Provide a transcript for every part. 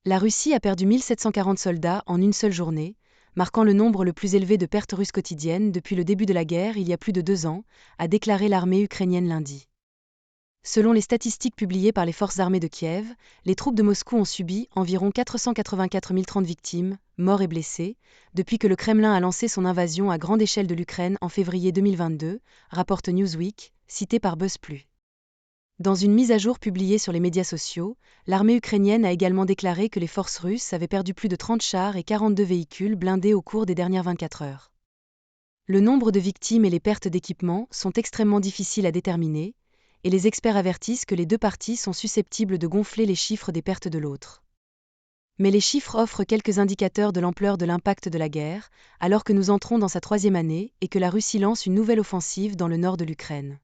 La Russie a perdu 1740 soldats en une seule journée, marquant le nombre le plus élevé de pertes russes quotidiennes depuis le début de la guerre il y a plus de 2 ans, a déclaré l'armée ukrainienne lundi. Selon les statistiques publiées par les forces armées de Kiev, les troupes de Moscou ont subi environ 484 030 victimes, morts et blessés, depuis que le Kremlin a lancé son invasion à grande échelle de l'Ukraine en février 2022, rapporte Newsweek, cité par BuzzPlus. Dans une mise à jour publiée sur les médias sociaux, l'armée ukrainienne a également déclaré que les forces russes avaient perdu plus de 30 chars et 42 véhicules blindés au cours des dernières 24 heures. Le nombre de victimes et les pertes d'équipement sont extrêmement difficiles à déterminer, et les experts avertissent que les deux parties sont susceptibles de gonfler les chiffres des pertes de l'autre. Mais les chiffres offrent quelques indicateurs de l'ampleur de l'impact de la guerre, alors que nous entrons dans sa 3e année et que la Russie lance une nouvelle offensive dans le nord de l'Ukraine.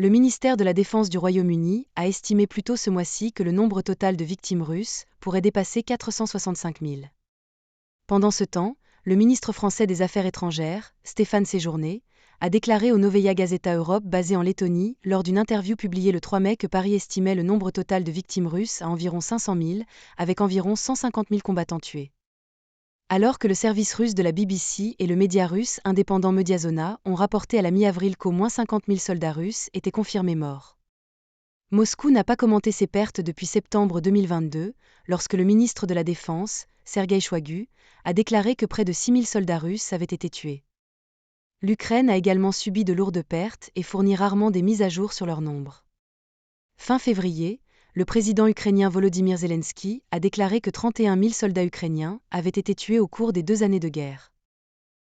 Le ministère de la Défense du Royaume-Uni a estimé plus tôt ce mois-ci que le nombre total de victimes russes pourrait dépasser 465 000. Pendant ce temps, le ministre français des Affaires étrangères, Stéphane Séjourné, a déclaré au Novaya Gazeta Europe basé en Lettonie, lors d'une interview publiée le 3 mai que Paris estimait le nombre total de victimes russes à environ 500 000, avec environ 150 000 combattants tués. Alors que le service russe de la BBC et le média russe indépendant Mediazona ont rapporté à la mi-avril qu'au moins 50 000 soldats russes étaient confirmés morts. Moscou n'a pas commenté ces pertes depuis septembre 2022, lorsque le ministre de la Défense, Sergueï Shoigu, a déclaré que près de 6 000 soldats russes avaient été tués. L'Ukraine a également subi de lourdes pertes et fournit rarement des mises à jour sur leur nombre. Fin février, le président ukrainien Volodymyr Zelensky a déclaré que 31 000 soldats ukrainiens avaient été tués au cours des 2 années de guerre.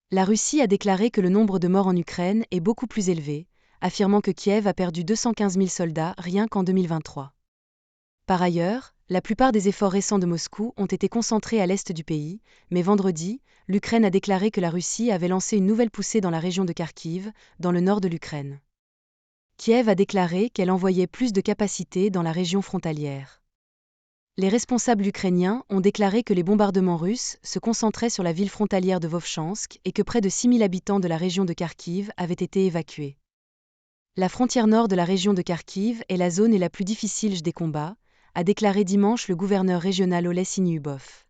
La Russie a déclaré que le nombre de morts en Ukraine est beaucoup plus élevé, affirmant que Kiev a perdu 215 000 soldats rien qu'en 2023. Par ailleurs, la plupart des efforts récents de Moscou ont été concentrés à l'est du pays, mais vendredi, l'Ukraine a déclaré que la Russie avait lancé une nouvelle poussée dans la région de Kharkiv, dans le nord de l'Ukraine. Kiev a déclaré qu'elle envoyait plus de capacités dans la région frontalière. Les responsables ukrainiens ont déclaré que les bombardements russes se concentraient sur la ville frontalière de Vovchansk et que près de 6 000 habitants de la région de Kharkiv avaient été évacués. La frontière nord de la région de Kharkiv est la zone la plus difficile des combats, a déclaré dimanche le gouverneur régional Oleh Syniubov.